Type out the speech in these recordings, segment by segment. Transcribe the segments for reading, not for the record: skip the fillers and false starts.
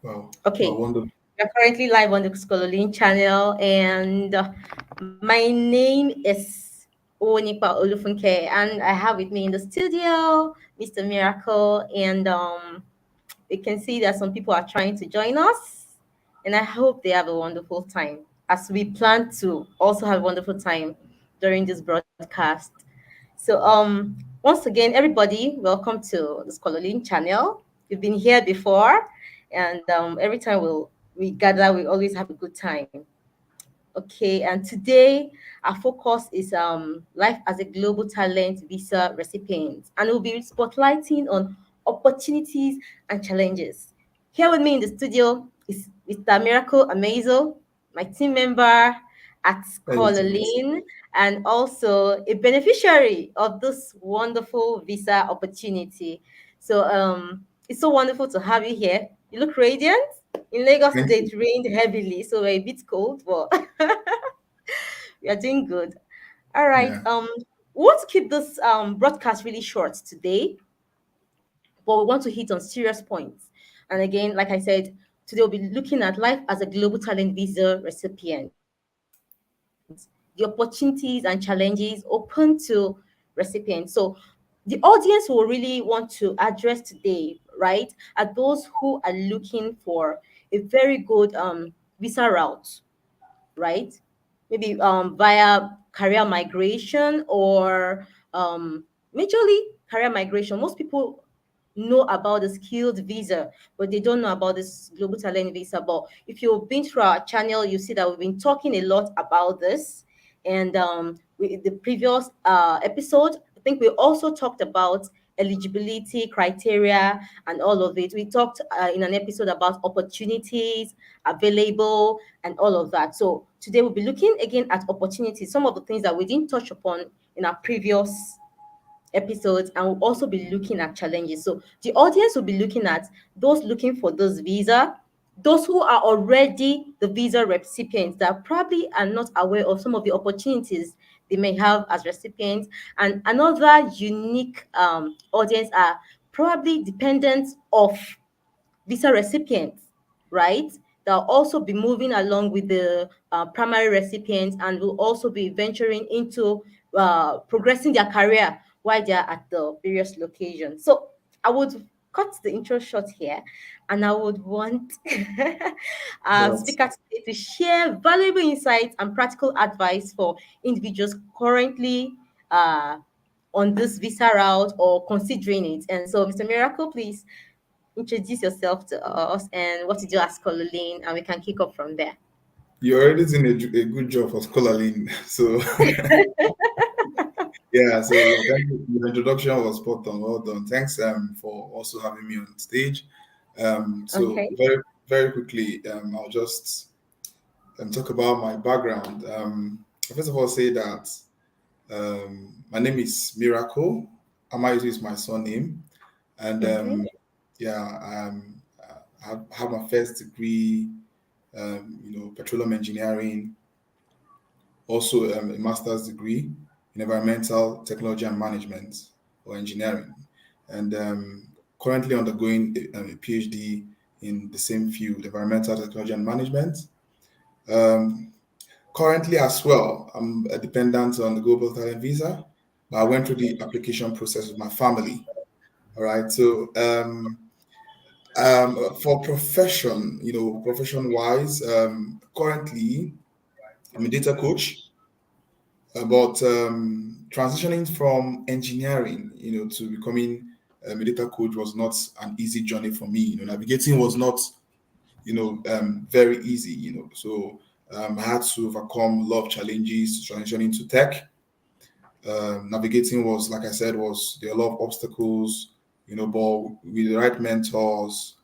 Wow. Wow. Okay, Wonderful. we are currently live on the Scholarly channel, and my name is Onipa Olufunke, and I have with me in the studio Mr. Miracle, and we can see that some people are trying to join us, and I hope they have a wonderful time as we plan to also have a wonderful time during this broadcast. So, once again, everybody, welcome to the Scholarly channel. You've been here before, and every time we gather, we always have a good time. Okay, and today our focus is life as a global talent visa recipient, and we'll be spotlighting on opportunities and challenges. Here with me in the studio is Mr. Miracle Amazo, my team member at Hello to you. Scholarly, and also a beneficiary of this wonderful visa opportunity. So it's so wonderful to have you here. You look radiant. In Lagos Thank today, you. it rained heavily, so we're a bit cold, but we are doing good. All right. Yeah. We want to keep this broadcast really short today, but we want to hit on serious points. And again, like I said, today we'll be looking at life as a global talent visa recipient, the opportunities and challenges open to recipients. So the audience will really want to address today, right, are those who are looking for a very good visa route, right? Maybe via career migration or majorly career migration. Most people know about the skilled visa, but they don't know about this global talent visa. But if you've been through our channel, you see that we've been talking a lot about this. And the previous episode, I think we also talked about eligibility criteria and all of it. We talked in an episode about opportunities available and all of that. So today we'll be looking again at opportunities, some of the things that we didn't touch upon in our previous episodes, and we'll also be looking at challenges. So the audience will be looking at those looking for this visa, those who are already the visa recipients that probably are not aware of some of the opportunities they may have as recipients, and another unique audience are probably dependents of visa recipients, right? They'll also be moving along with the primary recipients and will also be venturing into progressing their career while they're at the various locations. So I would cut the intro short here, and I would want That's speaker today to share valuable insights and practical advice for individuals currently uh, on this visa route or considering it. And so, Mr. Miracle, please introduce yourself to us and what you do at Scholarly, and we can kick off from there. you're already doing a good job for scholarly. So yeah. So yeah, thank you. Your introduction was spot on. Well done. Thanks for also having me on stage. So Okay. very quickly, I'll just talk about my background. First of all, say that my name is Miracle. Amayu is my surname, and Mm-hmm. yeah, I have my first degree, petroleum engineering, also a master's degree in environmental technology and management or engineering, and currently undergoing a PhD in the same field, environmental technology and management. Um, Currently, as well, I'm a dependent on the Global Talent Visa, but I went through the application process with my family. All right, so for profession, profession wise, currently I'm a data coach, but transitioning from engineering, to becoming a data coach was not an easy journey for me. Navigating was not, very easy. So I had to overcome a lot of challenges transitioning to tech. Navigating was, like I said, there were a lot of obstacles. But with the right mentors,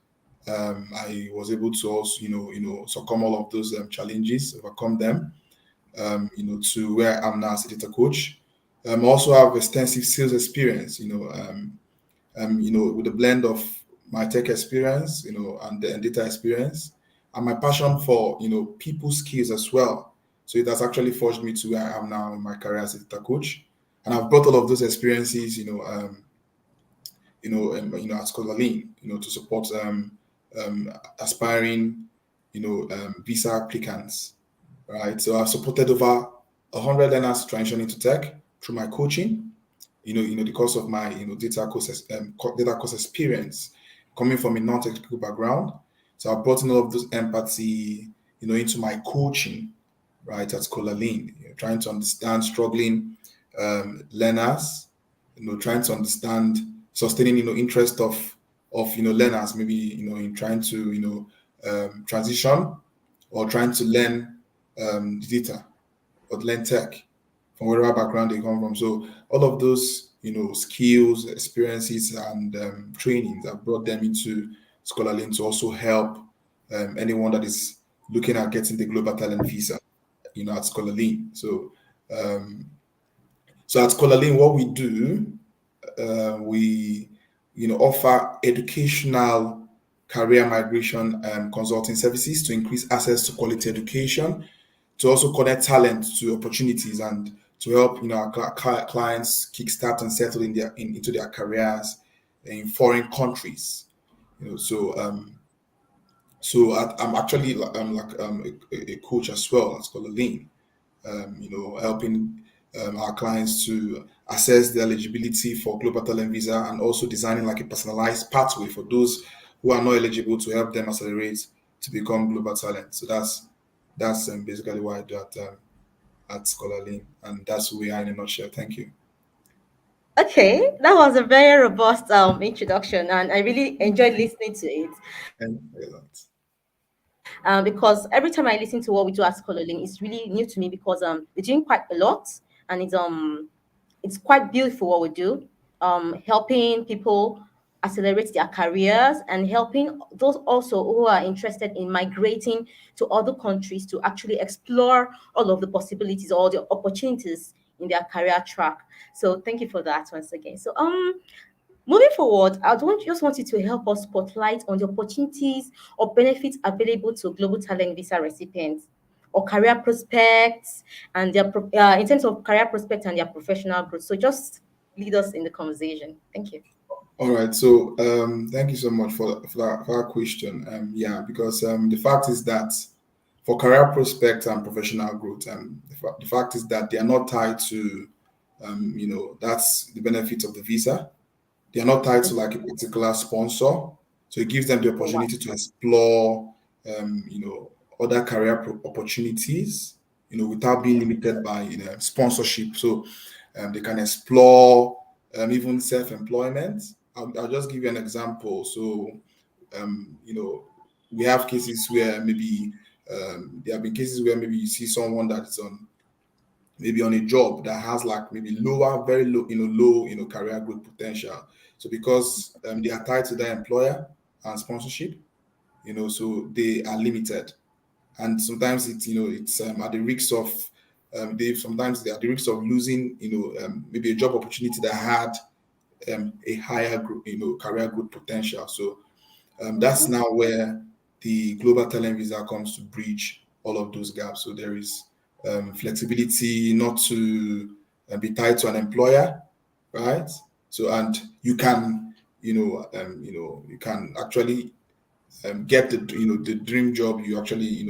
I was able to also, succumb all of those challenges, overcome them, to where I am now as a data coach. I also have extensive sales experience, with a blend of my tech experience, and data experience, and my passion for, people skills as well. So it has actually forged me to where I am now in my career as a data coach. And I've brought all of those experiences, at Scholarly, to support um, aspiring, visa applicants, right? So I've supported over 100 learners transition into tech through my coaching. Because of my data course experience, coming from a non-technical background. So I brought in all of those empathy, into my coaching, right, at Scholar Lane, trying to understand struggling learners, trying to understand sustaining, interest of learners, maybe in trying to transition or trying to learn data or learn tech from whatever background they come from. So all of those, skills, experiences, and trainings, I brought them into Scholarly to also help anyone that is looking at getting the global talent visa, at Scholarly. Um, so at Scholarly, what we do, we, offer educational career migration consulting services to increase access to quality education, to also connect talent to opportunities, and to help our clients kickstart and settle into their careers in foreign countries. I'm actually a coach as well. It's called a lean. Helping our clients to assess the eligibility for global talent visa, and also designing like a personalized pathway for those who are not eligible, to help them accelerate to become global talent. So that's basically what I do at Scholarly, and that's who we are in a nutshell. Thank you. Okay, that was a very robust introduction, and I really enjoyed listening to it. Thank you a lot. Because every time I listen to what we do at Scholaling, it's really new to me because we're doing quite a lot, and it's quite beautiful what we do, helping people accelerate their careers and helping those also who are interested in migrating to other countries to actually explore all of the possibilities or the opportunities in their career track. So thank you for that once again. So moving forward, just want you to help us spotlight on the opportunities or benefits available to global talent visa recipients or career prospects and in terms of career prospects and their professional growth. So just lead us in the conversation. Thank you. All right. So thank you so much for that question. Yeah, because the fact is that for career prospects and professional growth, the fact is that they are not tied to, that's the benefit of the visa. They are not tied to like a particular sponsor, so it gives them the Oh, wow. opportunity to explore, other career opportunities, without being limited by sponsorship. So they can explore even self-employment. I'll just give you an example. So we have cases where maybe there have been cases where maybe you see someone that is on maybe on a job that has like maybe lower, very low, low, career growth potential. So because they are tied to their employer and sponsorship, so they are limited. And sometimes it's at the risk of sometimes they are at the risk of losing, maybe a job opportunity that had a higher, career growth potential. So that's Mhm. now where the global talent visa comes to bridge all of those gaps. So there is flexibility not to be tied to an employer, right? So and you can, you can actually get the dream job you actually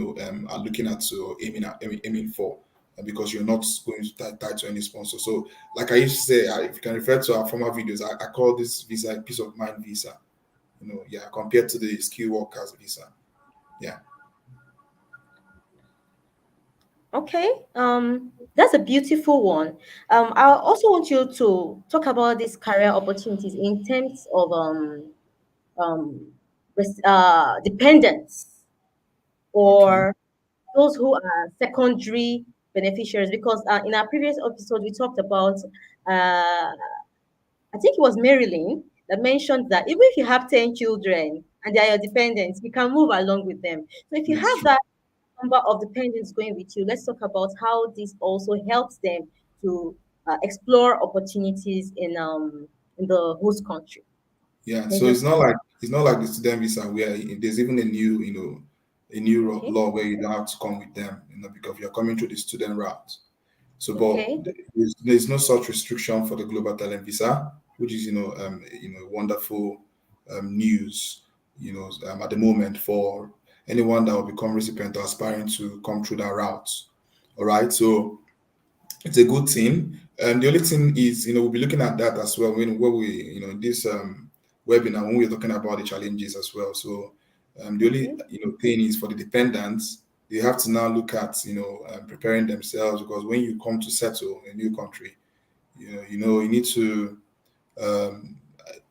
are looking at, so aiming for, because you're not going to tie to any sponsor. So like I used to say, if you can refer to our former videos, I call this visa a peace of mind visa, yeah, compared to the skill workers visa. Yeah. Okay. That's a beautiful one. I also want you to talk about these career opportunities in terms of um dependents Okay. or those who are secondary beneficiaries, because in our previous episode we talked about I think it was Marilyn that mentioned that even if you have 10 children and they are your dependents, you can move along with them. So if you Yes, have true. that number of dependents going with you, let's talk about how this also helps them to explore opportunities in the host country. Yeah, Can so you just it's not like the student visa where there's even a new, a new okay? law where you don't have to come with them, because you're coming through the student route. So, Okay. but there's no such restriction for the global talent visa, which is wonderful news. at the moment for anyone that will become recipient or aspiring to come through that route. All right, so it's a good thing. The only thing is, we'll be looking at that as well when we, in this webinar when we're talking about the challenges as well. So the only thing is for the dependents, they have to now look at preparing themselves, because when you come to settle in a new country, you need to um,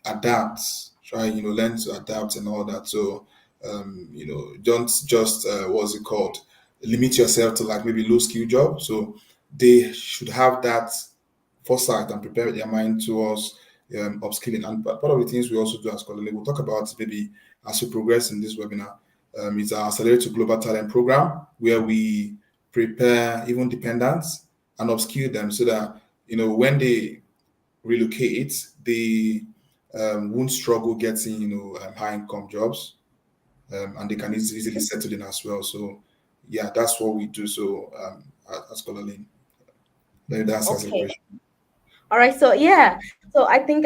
adapt, try, learn to adapt and all that. So, don't just, what's it called, limit yourself to like maybe low skill job. So they should have that foresight and prepare their mind towards upskilling. And part of the things we also do as Colin, we'll talk about maybe as we progress in this webinar, is our Accelerate to Global Talent program, where we prepare even dependents and upskill them so that, when they relocate, they won't struggle getting high income jobs, and they can easily settle in as well. So yeah, that's what we do. So as Colin, maybe that answers your Okay. question. All right. So yeah. So I think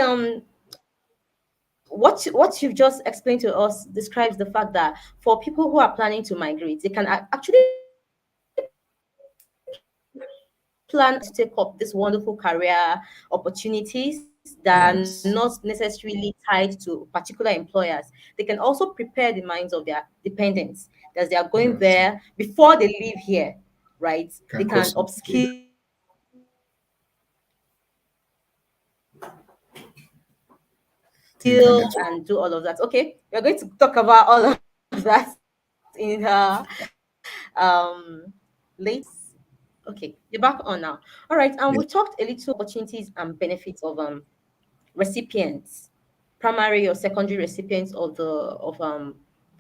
what you've just explained to us describes the fact that for people who are planning to migrate, they can actually plan to take up this wonderful career opportunities that are not necessarily tied to Yes, particular employers. They can also prepare the minds of their dependents as they are going there before they leave yes, here, right? They can can upskill cross. and do all of that. Okay, we're going to talk about all of that. Okay, we're going to talk about all of that in late. Okay, you're back on now. All right, Yeah, we've talked a little opportunities and benefits of recipients, primary or secondary recipients of the of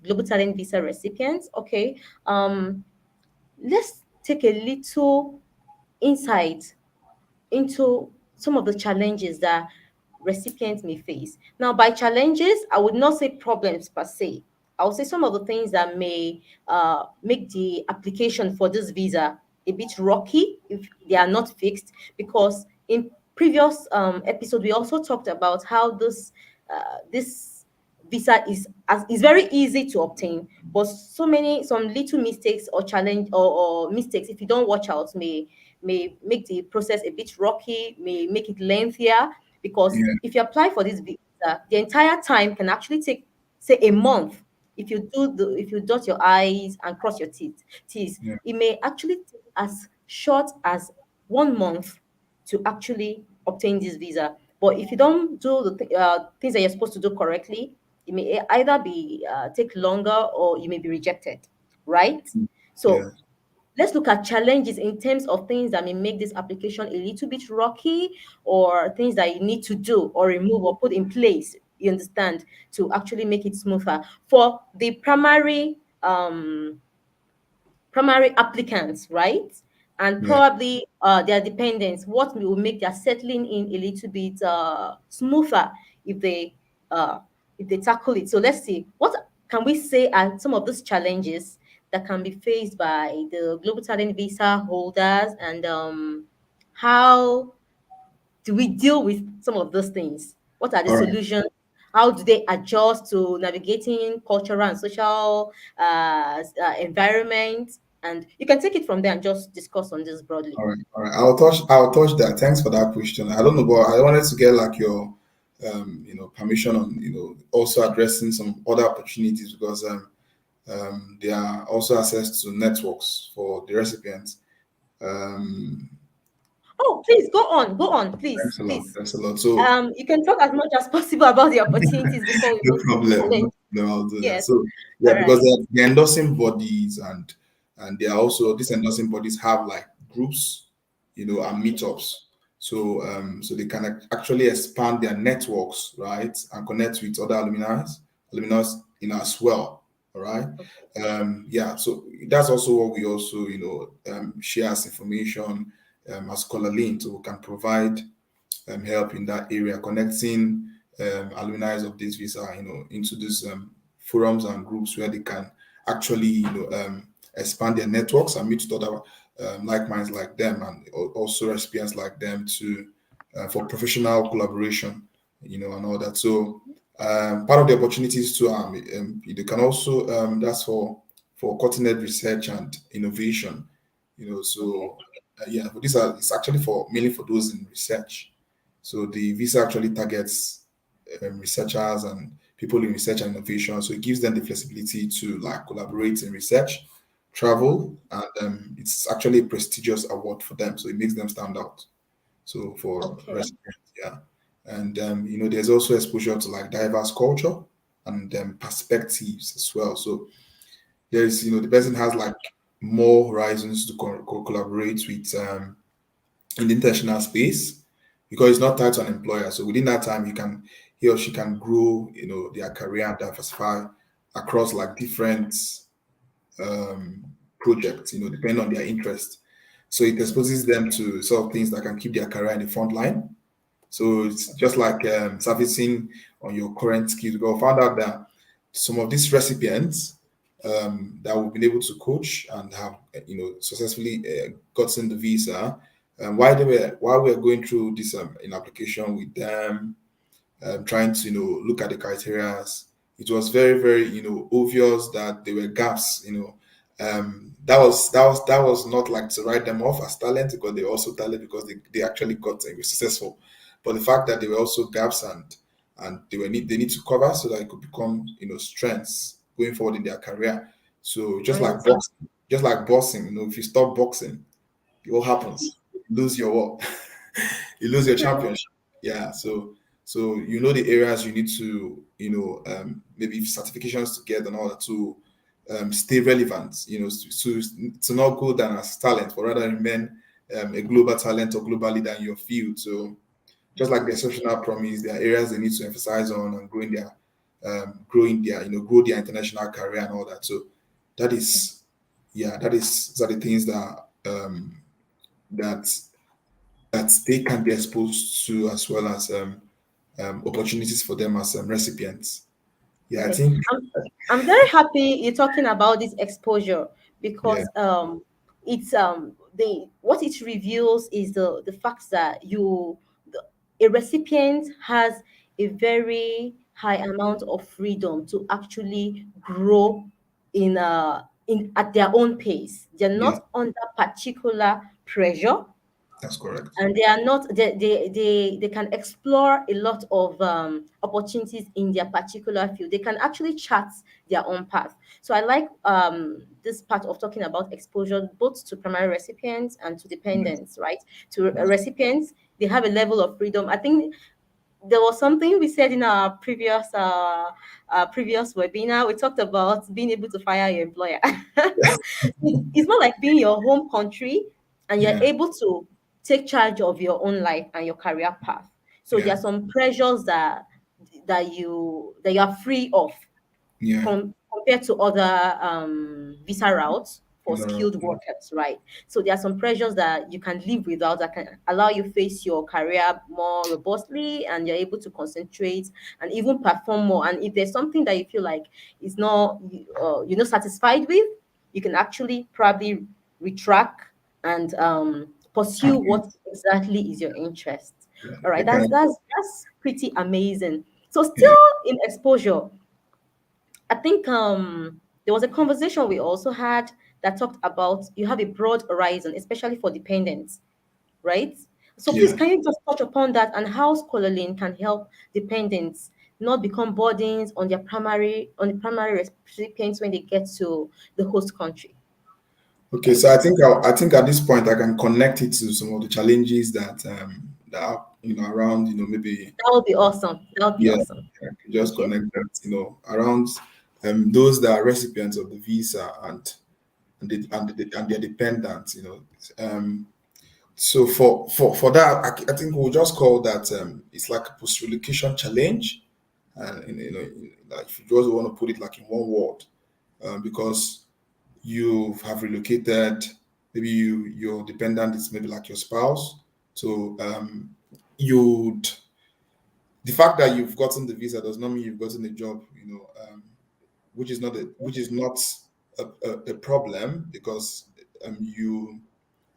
global talent visa recipients. Okay, let's take a little insight into some of the challenges that recipients may face. Now, by challenges, I would not say problems per se. I would say some of the things that may make the application for this visa a bit rocky if they are not fixed. Because in previous episode, we also talked about how this visa is very easy to obtain, but some little mistakes or challenge or mistakes, if you don't watch out, may make the process a bit rocky, may make it lengthier. Because yeah, if you apply for this visa, the entire time can actually take, say, a month. If you dot your i's and cross your teeth, yeah, it may actually take as short as 1 month to actually obtain this visa. But if you don't do things that you're supposed to do correctly, it may either be take longer, or you may be rejected, right? yeah, So let's look at challenges in terms of things that may make this application a little bit rocky, or things that you need to do or remove or put in place, you understand, to actually make it smoother for the primary applicants, right? And yeah. probably their dependents, what will make their settling in a little bit smoother if they uh, if they tackle it. So let's see, what can we say are some of those challenges that can be faced by the global talent visa holders, and how do we deal with some of those things? What are the All right, solutions? How do they adjust to navigating cultural and social environment? And you can take it from there and just discuss on this broadly. all right, all right. I'll touch that. Thanks for that question. I don't know, but I wanted to get like your permission on also addressing some other opportunities, because there are also access to networks for the recipients. Um, Oh, please go on, please, Thanks a lot. please. Thanks a lot. So You can talk as much as possible about the opportunities before we no move to the problem. No challenge. problem. I'll do that. Yes. So yeah, All because right. they're endorsing bodies, and they are also, these endorsing bodies have like groups, and meetups. So they can actually expand their networks, right, and connect with other alumni as well. All right. Okay. Yeah. So that's also what we also share as information, as Color Link, so we can provide help in that area, connecting alumni of this visa, into these forums and groups where they can actually, expand their networks and meet with other like minds like them, and also recipients like them to for professional collaboration, and all that. So Part of the opportunities to they can also that's for cutting edge research and innovation. Okay. So yeah, but these are it's actually for mainly for those in research. So the visa actually targets researchers and people in research and innovation. So it gives them the flexibility to like collaborate in research, travel, and it's actually a prestigious award for them. So it makes them stand out. So for Okay. recipients, yeah. And there's also exposure to like diverse culture and perspectives as well. So there's the person has like more horizons to collaborate with in the international space because it's not tied to an employer. So within that time, he or she can grow, their career and diversify across like different um, projects, depending on their interest. So it exposes them to sort of things that can keep their career in the front line. So it's just like servicing on your current skills. We found out that some of these recipients that we've been able to coach and have successfully gotten the visa, while we were going through this in application with them, trying to look at the criteria, it was very very obvious that there were gaps. That was not like to write them off as talent because they were also talent because they actually got were successful, but the fact that there were also gaps and they need to cover so that it could become strengths going forward in their career. So just I like understand. boxing, if you stop boxing, what happens? You lose your what? You lose your championship. Yeah. So the areas you need to maybe certifications to get and all that to stay relevant. To not go down as talent, but rather remain a global talent or global leader in your field. So just like the exceptional promise, there are areas they need to emphasize on and grow their international career and all that. So that is yeah, those are the things that that they can be exposed to as well as opportunities for them as recipients. Yeah, I Okay. think I'm very happy you're talking about this exposure yeah, because it's the what it reveals is the fact that a recipient has a very high amount of freedom to actually grow in at their own pace. They're yeah, not under particular pressure, that's correct. and they are not they can explore a lot of opportunities in their particular field. They can actually chart their own path. So I like this part of talking about exposure both to primary recipients and to Yes, dependents, right? To yes, recipients, they have a level of freedom. I think there was something we said in our previous webinar. We talked about being able to fire your employer. It's not like being your home country and you're yeah, able to take charge of your own life and your career path. So there yeah, are some pressures that you are free of yeah. compared to other visa routes for No, skilled workers, right? So there are some pressures that you can live without that can allow you face your career more robustly, and you're able to concentrate and even perform more. And if there's something that you feel like is not you're not satisfied with, you can actually probably retract and pursue happen. what exactly is your interest. Yeah, All right, they that's can. that's that's pretty amazing. So Yeah, still in exposure, I think there was a conversation we also had that talked about you have a broad horizon, especially for dependents, right? So please, yeah. can you just touch upon that and how scholaring can help dependents not become burdens on the primary recipients when they get to the host country? Okay, so I think at this point I can connect it to some of the challenges that are around maybe That would be awesome. That would be yeah, awesome. I can just Okay. connect that around those that are recipients of the visa and their dependents. So for that, I think we'll just call that it's like a post relocation challenge, and like if you just want to put it like in one word, because you have relocated, maybe your dependent is maybe like your spouse, so you'd the fact that you've gotten the visa does not mean you've gotten a job, which is not a problem because you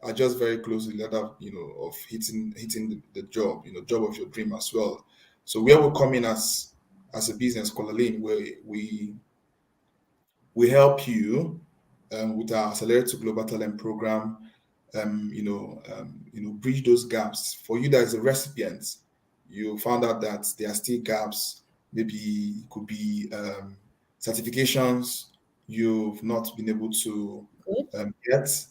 are just very close to the other, of hitting the job, job of your dream as well. So where we come in as as a business called Lane, where we help you with our Accelerate to Global Talent program, bridge those gaps. For you that is a recipient, you found out that there are still gaps. Maybe it could be certifications you've not been able to Good. get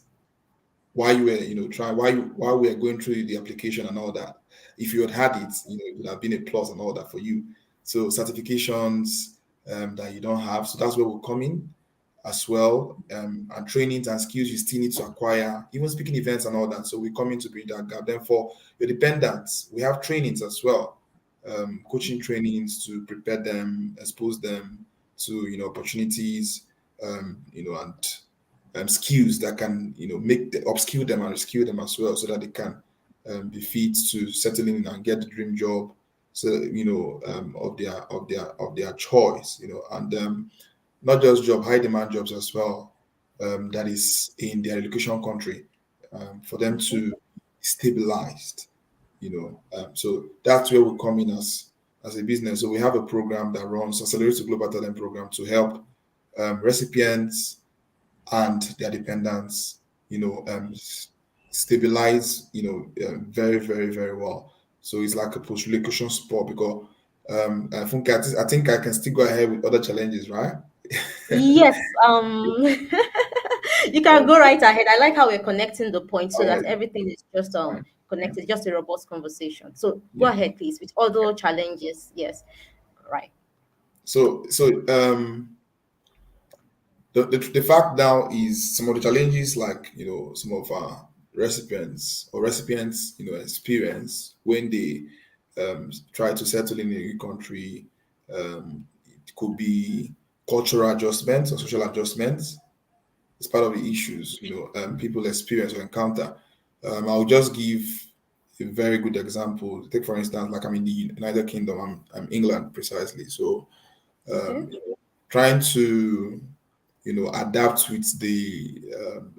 while you were, trying while we were going through the application and all that. If you had it, it would have been a plus and all that for you. So certifications that you don't have, so that's where we'll come in as well, and trainings and skills you still need to acquire, even speaking events and all that. So we come in to bridge that gap. Then for your dependents, we have trainings as well, coaching trainings to prepare them, expose them to opportunities, and skills that can make the upskill them and reskill them as well, so that they can be fit to settle in and get the dream job, so of their choice, and not just job, high demand jobs as well, that is in their location country, for them Okay. to stabilized, so that's where we come in as a business. So we have a program that runs Accelerate to Global Talent program to help recipients and their dependents, stabilize, very, very, very well. So it's like a post-relocation support, because I think I can still go ahead with other challenges, right? Yes. You can go right ahead. I like how we're connecting the points so All that right, everything is just fine. Yeah, connected, just a robust conversation. So go yeah. ahead, please, with other challenges. Yes. Right. So the fact now is some of the challenges, like some of our recipients experience when they try to settle in a new country. It could be cultural adjustments or social adjustments. It's part of the issues people experience or encounter. I'll just give a very good example. Take for instance, like I'm in the United Kingdom. I'm England precisely. So Okay. um, trying to adapt with the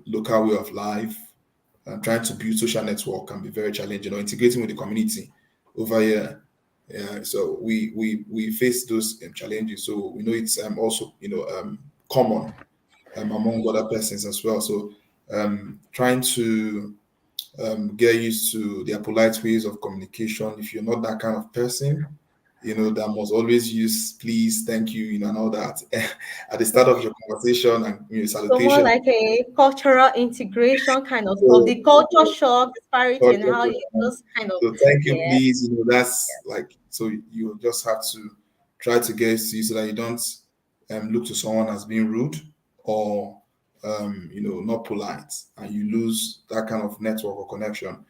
local way of life, and trying to build social network can be very challenging, or integrating with the community over here. Yeah, so we face those challenges. So we know it's also common among other persons as well. So trying to get used to their polite ways of communication. If you're not that kind of person, that must always use please, thank you, and all that at the start of your conversation, and So more salutation. like a cultural integration kind of stuff. So, The culture shock, disparity, and how you so just kind of, thank you, yeah. please. That's like, so you just have to try to get used to it, so that you don't look to someone as being rude, or not polite, and you lose that kind of network or connection.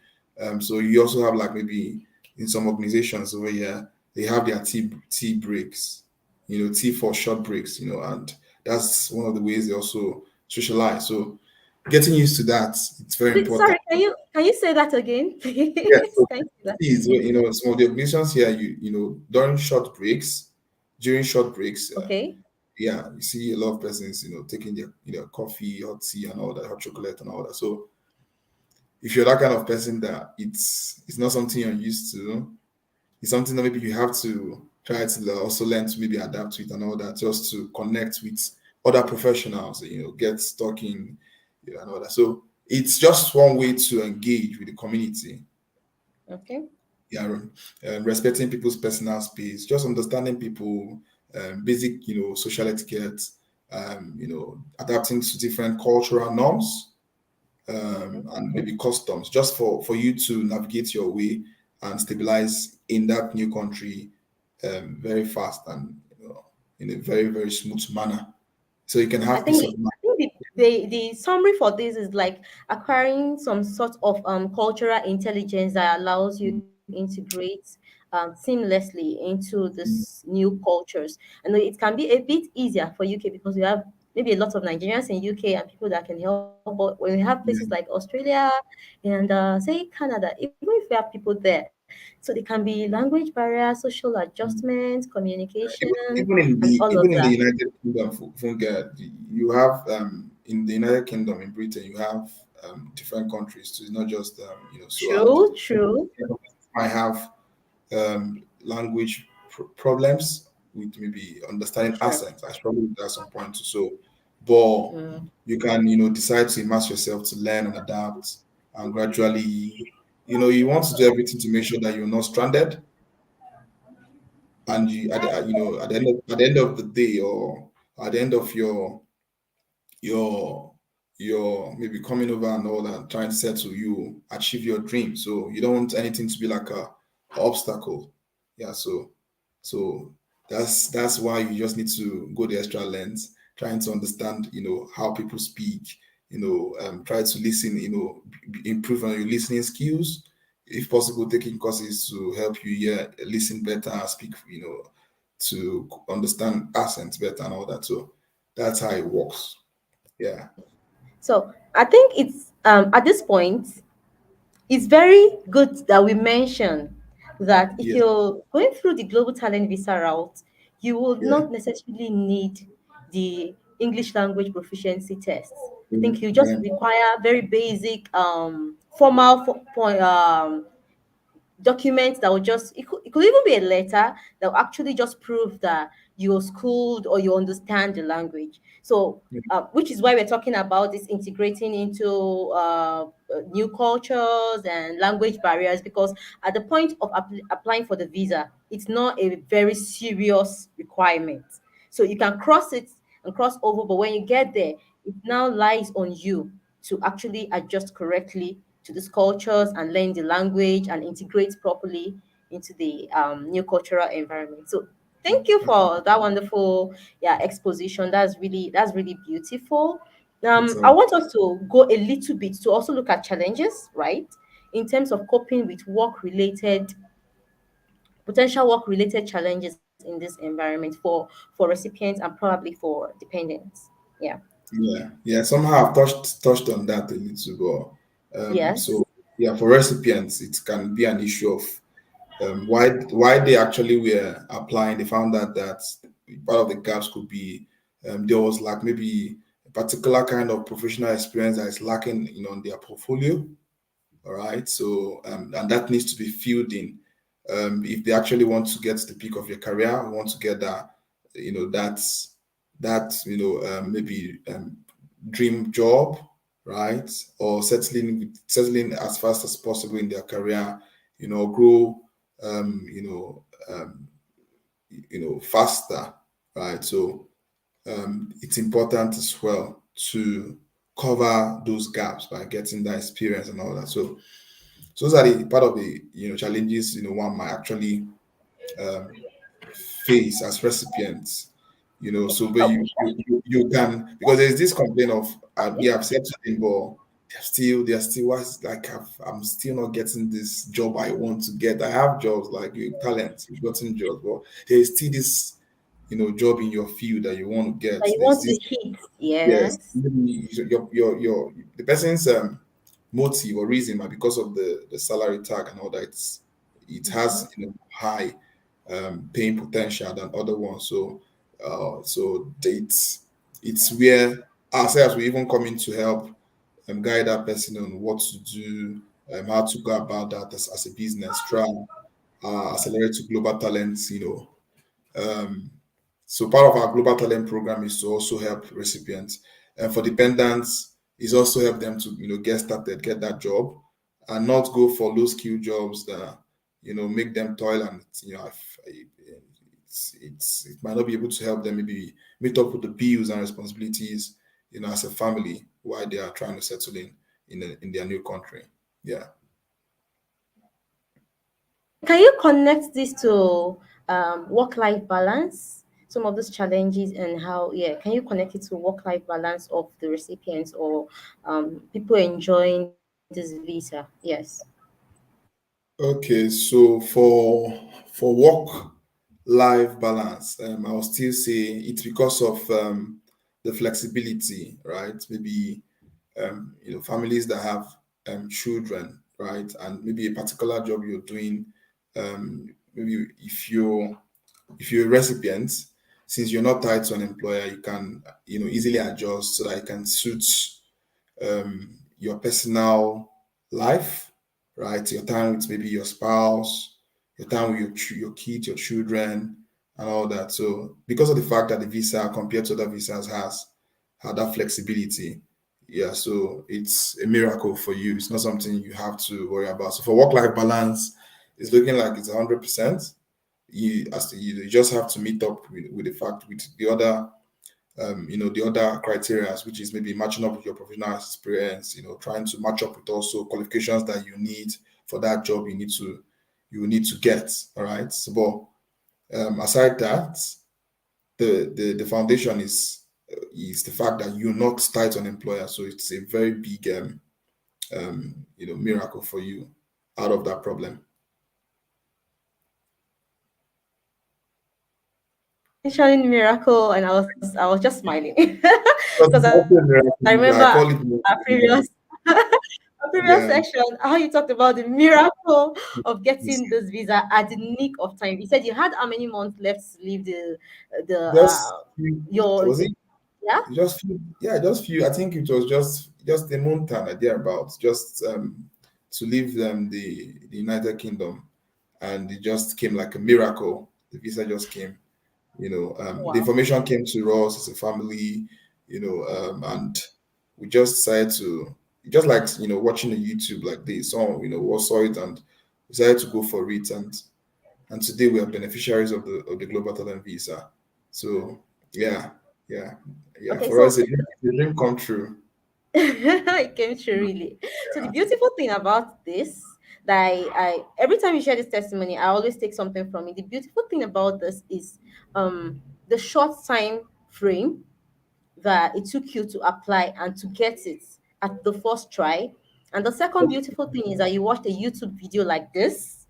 So you also have, like, maybe in some organizations over here, they have their tea breaks, tea for short breaks, and that's one of the ways they also socialize. So getting used to that, it's very important. Sorry, can you say that again, Yeah, please? so Thank you. please, some of the organizations here, during short breaks, Okay. yeah, you see a lot of persons, taking their, coffee, hot tea, and all that, hot chocolate, and all that. So if you're that kind of person that it's not something you're used to, it's something that maybe you have to try to also learn to maybe adapt to it and all that, just to connect with other professionals, get talking, and all that. So it's just one way to engage with the community. Okay. Yeah, respecting people's personal space, just understanding people, basic, social etiquette, adapting to different cultural norms, Okay. and maybe customs, just for you to navigate your way and stabilize in that new country, very fast, and in a very, very smooth manner, so you can I have peace think of mind. I think the summary for this is like acquiring some sort of cultural intelligence that allows you integrate seamlessly into this new cultures. And it can be a bit easier for UK because we have maybe a lot of Nigerians in UK and people that can help. But when we have places like Yeah. Australia and say Canada, even if we have people there, so there can be language barriers, social adjustments, communication, and all of Even that. in the United Kingdom, Funke, you have in the United Kingdom, in Britain, you have different countries too. It's not just so, and True. might have language problems, with maybe understanding Sure. accents. I struggle with that at some point too. So, but Mm, you can, decide to immerse yourself to learn and adapt, and gradually, you want to do everything to make sure that you're not stranded, and you, at the end of the day, or at the end of your maybe coming over and all that, trying to settle, you achieve your dream. So you don't want anything to be like a obstacle. Yeah, so that's why you just need to go the extra length, trying to understand, how people speak, try to listen, improve on your listening skills. If possible, taking courses to help you hear, listen better, speak, to understand accents better and all that. So that's how it works. Yeah. so I think it's at this point it's very good that we mention that if Yeah. you're going through the global talent visa route, you will Yeah. not necessarily need the English language proficiency test. I think you just Yeah. require very basic formal documents that will just it could even be a letter that will actually just prove that you're schooled or you understand the language. So Yeah. which is why we're talking about this integrating into new cultures and language barriers, because at the point of applying for the visa, it's not a very serious requirement. So you can cross it and cross over, but when you get there, it now lies on you to actually adjust correctly to these cultures and learn the language and integrate properly into the new cultural environment. So thank you for that wonderful exposition. That's really beautiful. It's I all want us to go a little bit to also look at challenges, right? In terms of coping with work related potential work related challenges in this environment for recipients and probably for dependents. Yeah. yeah. Somehow I've touched on that a little, but Yes. so yeah, for recipients, it can be an issue of why they actually were applying. They found out that part of the gaps could be there was like maybe a particular kind of professional experience that is lacking, in their portfolio. All right. So, and that needs to be filled in. If they actually want to get to the peak of your career, want to get that, maybe dream job, right? Or settling as fast as possible in their career, grow, faster, right? So, it's important as well to cover those gaps by getting that experience and all that. So those are the part of the challenges one might actually um, face as recipients. So but Oh, you can, because there's this complaint of yeah. yeah, I've said something, but they're still what's like I'm still not getting this job I want to get. I have jobs like you talent, you've gotten jobs, but there's still this job in your field that you want to get. That you There's want to this. hit. Yes, Yes. maybe your the person's motive or reason, but because of the salary tag and all that, it has high paying potential than other ones. So it's where ourselves we even come in to help guide that person on what to do, how to go about that as a business, try accelerate to global talents, um, so part of our global talent program is to also help recipients, and for dependents, is also help them to get started, get that job, and not go for low skill jobs that make them toil, and it might not be able to help them maybe meet up with the bills and responsibilities as a family while they are trying to settle in their new country. Yeah. And can you connect this to work-life balance? Some of those challenges and how, can you connect it to work-life balance of the recipients or people enjoying this visa? Yes. Okay, so for work life balance, I will still say it's because of the flexibility, right? Maybe families that have children, right, and maybe a particular job you're doing. Maybe if you're a recipient, since you're not tied to an employer, you can easily adjust so that it can suit your personal life, right? Your time with maybe your spouse, your time with your kids, your children, and all that. So because of the fact that the visa compared to other visas has had that flexibility, yeah, so it's a miracle for you. It's not something you have to worry about. So for work-life balance, it's looking like it's 100%. You just have to meet up with the fact with the other the other criteria, which is maybe matching up with your professional experience, trying to match up with also qualifications that you need for that job you will need to get. All right. So, but aside that, the foundation is the fact that you're not tied to an employer. So it's a very big miracle for you out of that problem. Mentioning miracle, and I was just smiling But because I also a remember miracle, our I call it previous miracle, yeah. our previous section, Yeah. how you talked about the miracle of getting It's this visa at the nick of time. You said you had how many months left to leave the just your was it yeah. just few, yeah, just few. I think it was just a month and a thereabouts, just to leave the United Kingdom, and it just came like a miracle. The visa just came. The Wow. information came to us as a family, and we just decided to just like watching a YouTube like this. So we saw it and decided to go for it, and today we are beneficiaries of the Global Talent Visa. So yeah, yeah, yeah. Okay, For so us, a dream come true. it came true really. So the beautiful thing about this that I every time you share this testimony, I always take something from it. The beautiful thing about this is the short time frame that it took you to apply and to get it at the first try. And the second beautiful thing is that you watched a YouTube video like this,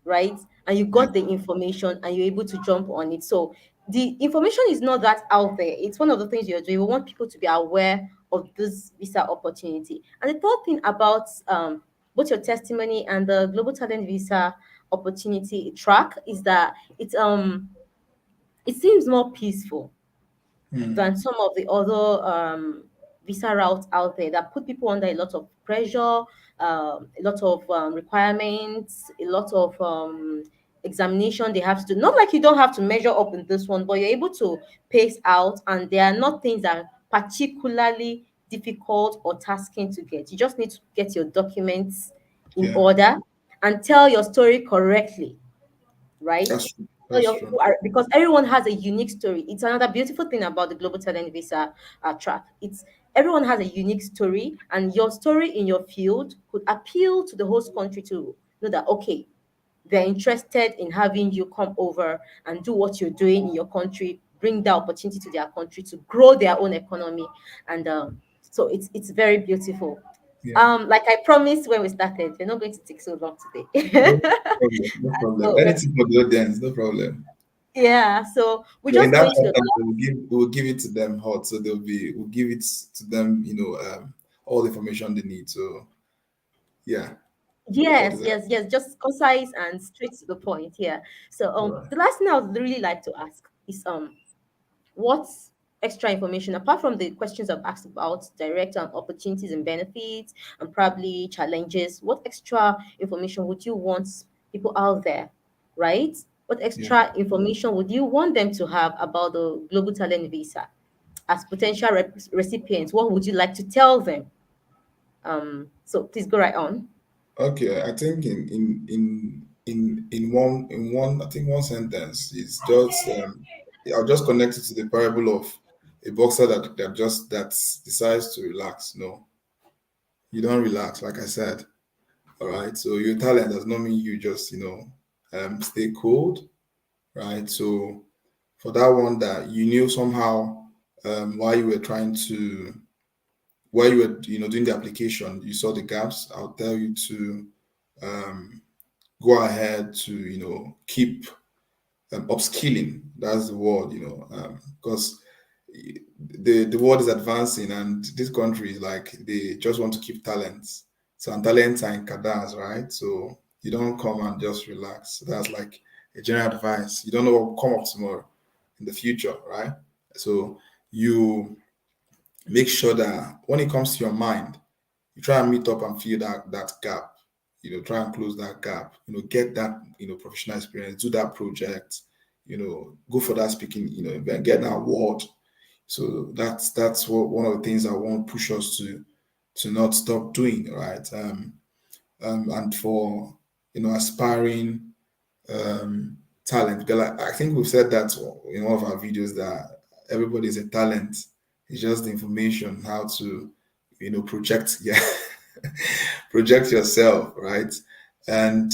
right? And you Yeah, got the information and you're able to jump on it. So the information is not that out there. It's one of the things you're doing. We want people to be aware of this visa opportunity. And the third thing about both your testimony and the Global Talent Visa opportunity track is that it seems more peaceful mm, than some of the other visa routes out there that put people under a lot of pressure, a lot of requirements, a lot of examination they have to do. Not like you don't have to measure up in this one, but you're able to pace out, and there are not things that are particularly difficult or tasking to get. You just need to get your documents in yeah. order and tell your story correctly, right? That's true. So That's true. because everyone has a unique story. It's another beautiful thing about the Global Talent Visa track. It's everyone has a unique story, and your story in your field could appeal to the host country to know that okay, they're interested in having you come over and do what you're doing in your country, bring the opportunity to their country to grow their own economy, and so it's very beautiful. Yeah. Like I promised when we started, we're not going to take so long No today. problem. No problem. So Anything for the audience. No problem. yeah, so we're So in just that going to context, we'll give it to them hot. So we'll give it to them, all the information they need. So yeah, what yes, is that? yes, yes, just concise and straight to the point. Yeah. So All right. the last thing I would really like to ask is what extra information apart from the questions I've asked about direct opportunities and benefits and probably challenges, what extra information would you want people out there, right? What Yeah. extra information would you want them to have about the Global Talent Visa as potential recipients? What would you like to tell them? So please go right on. Okay. I think in one I think one sentence is just I'll just connect it to the parable of a boxer that decides to relax. No, you don't relax, like I said. All right. So your talent does not mean you just stay cold, right? So for that one that you knew somehow while you were trying to while you were doing the application, you saw the gaps. I'll tell you to um, go ahead to keep upskilling. That's the word, because the world is advancing, and this country is like they just want to keep talents. So and talents are in cadence, right? So you don't come and just relax. So that's like a general advice. You don't know what will come up tomorrow in the future, right? So you make sure that when it comes to your mind, you try and meet up and fill that gap. Try and close that gap. Get that professional experience, do that project. go for that speaking, event, get an award. So that's what one of the things I want to push us to not stop doing, right? And for aspiring talent, because I think we've said that in one of our videos that everybody is a talent. It's just the information how to project, yeah, project yourself, right? And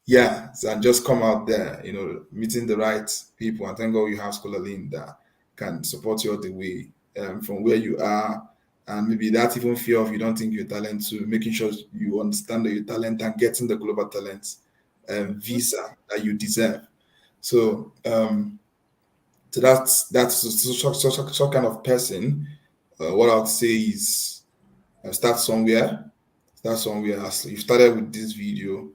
yeah, so and just come out there, meeting the right people. And thank God you have Scholar Lane that can support you all the way from where you are. And maybe that even fear of you don't think you're talent to making sure you understand that you're talent and getting the global talent visa that you deserve. So that's kind of person. What I'll say is start somewhere. Start somewhere. As you started with this video,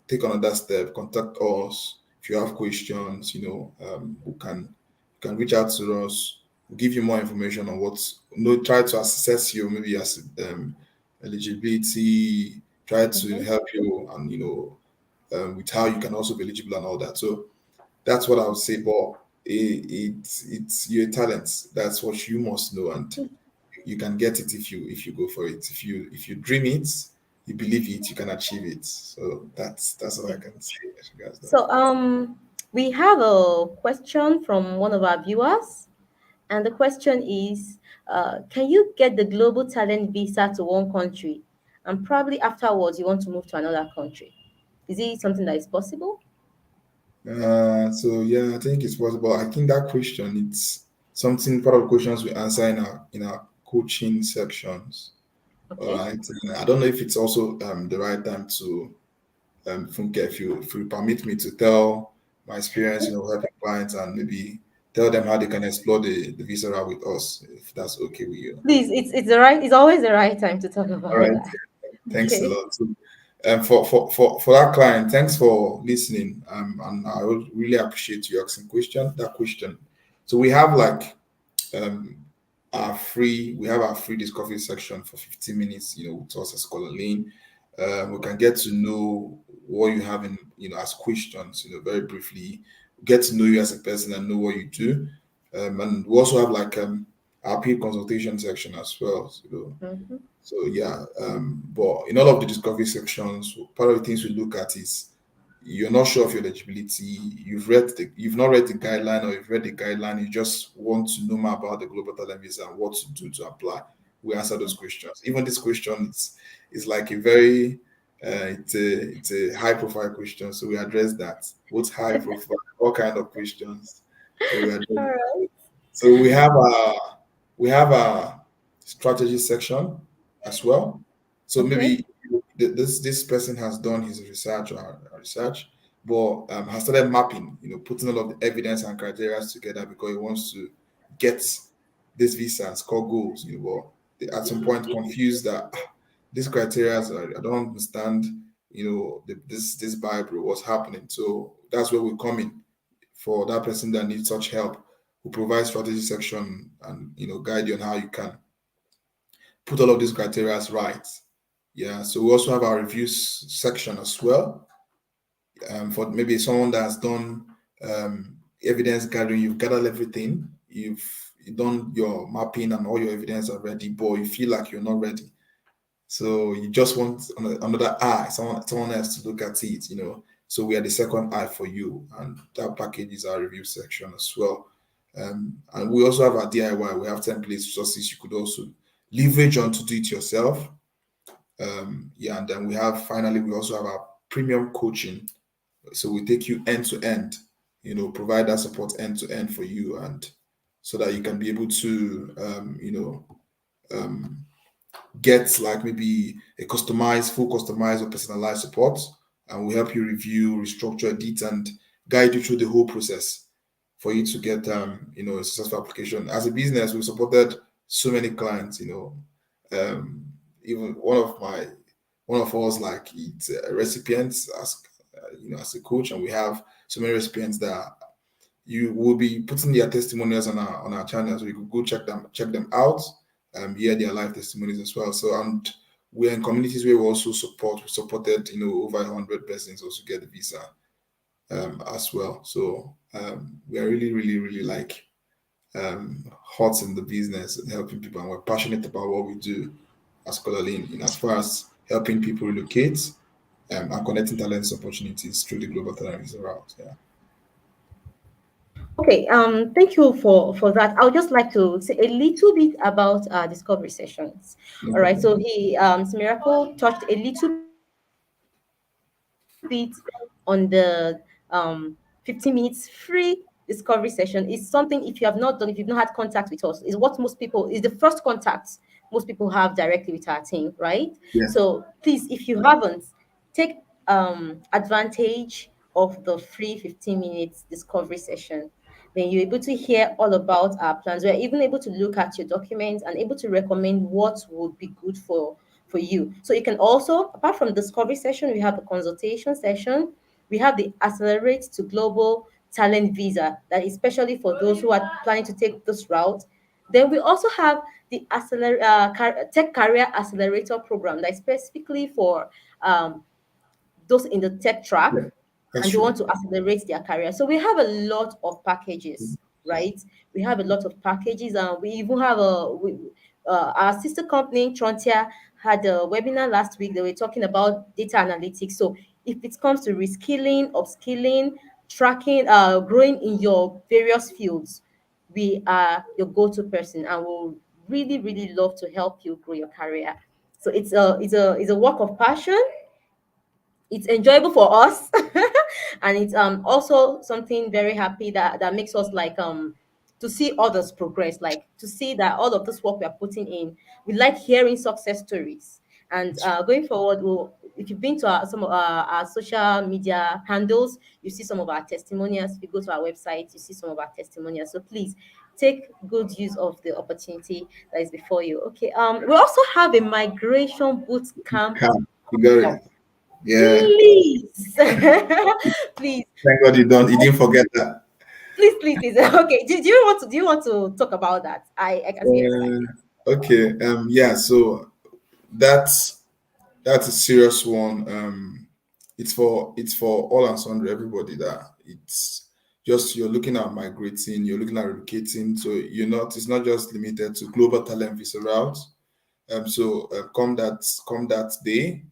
take another step. Contact us if you have questions. We can reach out to us. We'll give you more information on what. Try to assess you maybe as eligibility. Try to Mhm. help you and with how you can also be eligible and all that. So that's what I would say. But it's your talent. That's what you must know, and you can get it if you go for it. If you dream it, you believe it, you can achieve it. So that's what I Yeah. can say as regards that. So we have a question from one of our viewers, and the question is, can you get the global talent visa to one country, and probably afterwards you want to move to another country? Is it something that is possible? So yeah, I think it's possible. I think that question it's something part of the questions we answer in our coaching sections. All Okay. right. I don't know if it's also the right time to Funke, if you permit me to tell my experience, helping clients and maybe tell them how they can explore the visa route with us, if that's okay with you. Please, it's always the right time to talk All about right. that. Thanks a Okay. lot. So, for that client, thanks for listening. And I would really appreciate you asking that question. So we have like um we have our free discovery section for 15 minutes, with us as Scholar Lane. We can get to know what you have in, as questions, very briefly, get to know you as a person and know what you do. And we also have like our peer consultation section as well. Mhm. So yeah, but in all of the discovery sections, part of the things we look at is you're not sure of your eligibility. You've not read the guideline, or you've read the guideline. You just want to know more about the global talent visa and what to do to apply. We answer those questions. Even this question is like a very it's a high profile question. So we address that. What's high profile? What kind of questions? So we address. All right. So we have a strategy section as well. So Okay. maybe this person has done his research or research, but has started mapping, putting all of the evidence and criteria together because he wants to get this visa and score goals. But at some point confused that these criteria I don't understand. This Bible, what's happening. So that's where we come in for that person that needs such help. We provide strategy section and guide you on how you can put all of these criteria right. Yeah. So we also have our reviews section as well. For maybe someone that has done evidence gathering, you've gathered everything, you've done your mapping and all your evidence are ready, but you feel like you're not ready. So you just want another eye, someone else to look at it. So we are the second eye for you, and that package is our review section as well. And we also have our DIY. We have templates, resources you could also leverage on to do it yourself. Yeah, and then we also have our premium coaching. So we take you end to end, provide that support end to end for you, and so that you can be able to, um, get like maybe full customized or personalized support, and we help you review, restructure, edit, and guide you through the whole process for you to get a successful application. As a business, we've supported so many clients. Even one of us like it's recipients as a coach, and we have so many recipients that you will be putting their testimonials on our channel, so you could go check them out, hear their life testimonies as well. So, and we're in communities where we supported over 100 persons also get the visa. as well. So we are really, really, really like hot in the business and helping people, and we're passionate about what we do as Colorlin in as far as helping people relocate and connecting talents opportunities through the global talent visa route. Yeah, Okay, thank you for that. I would just like to say a little bit about discovery sessions. no All right, so problem. Miracle touched a little bit on the 15 minutes free discovery session. Is something if you have not done, if you've not had contact with us, is what most people is the first contact most people have directly with our team, right? So Yeah, please, if you haven't, take advantage of the free 15 minutes discovery session. Then you're able to hear all about our plans. We're even able to look at your documents and able to recommend what would be good for you. So you can also, apart from discovery session, we have the consultation session. We have the accelerate to global talent visa that is especially for those who are planning to take this route. Then we also have the tech career accelerator program that is specifically for those in the tech track yeah, that's and they want true. to accelerate their career. So we have a lot of packages, right? We have a lot of packages, and we even have our sister company Trontier had a webinar last week. They were talking about data analytics. So if it comes to reskilling, upskilling, tracking, growing in your various fields, we are your go-to person, and we'll really, really love to help you grow your career. So it's a work of passion, it's enjoyable for us and it's also something very happy that makes us like to see others progress, like to see that all of this work we are putting in, we like hearing success stories. And going forward, if you've been to some of our social media handles, you see some of our testimonials. If you go to our website, you see some of our testimonials. So please take good use of the opportunity that is before you. Okay, we also have a migration boot camp Calm. You got coming it. up. Yeah. Please, please, Thank God you don't. You didn't forget that. please. Okay, do you want to talk about that? I can see you're excited. Okay. Yeah. So that's that's a serious one. It's for all and sundry, everybody that it's just you're looking at migrating, you're looking at relocating. So it's not just limited to global talent visa route. So come that day,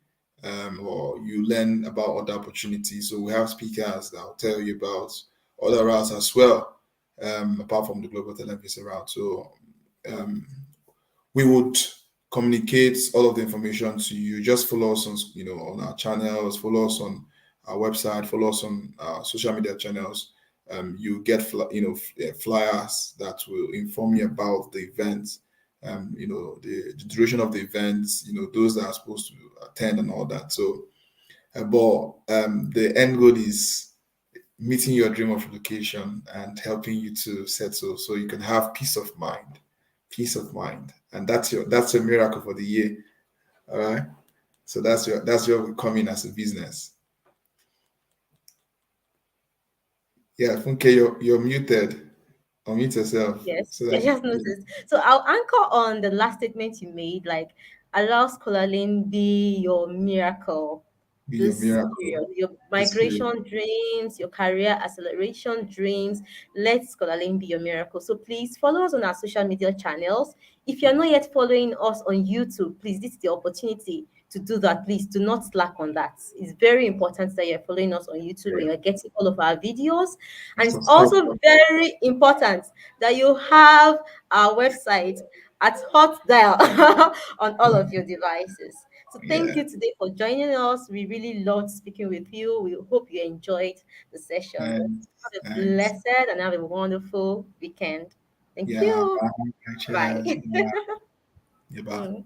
or you learn about other opportunities. So we have speakers that will tell you about other routes as well, apart from the global talent visa route. So um, we would communicate all of the information to you. Just follow us on on our channels, follow us on our website, follow us on our social media channels. You get flyers that will inform you about the event, the duration of the events, those that are supposed to attend and all that. So but the end goal is meeting your dream of relocation and helping you to settle so you can have peace of mind, and that's your miracle for the year. All right, so that's your we come in as a business. Yeah, Funke, you're muted. Unmute yourself Yes, so I that just noticed. So I'll anchor on the last statement you made, like allow scholaring be your miracle be your this miracle period, your this period. migration dreams, your career acceleration dreams. Let scholaring be your miracle. So please follow us on our social media channels. If you're not yet following us on YouTube, please, this is the opportunity to do that. Please do not slack on that. It's very important that you're following us on YouTube and Yeah, you're getting all of our videos. And it's subscribe. also very important that you have our website at hot dial on all of your devices. So thank Yeah, you today for joining us. We really loved speaking with you. We hope you enjoyed the session. and Have a and blessed and have a wonderful weekend. Thank yeah, you. bye. Bye. Cheers. Yeah, yeah, bye. Mm.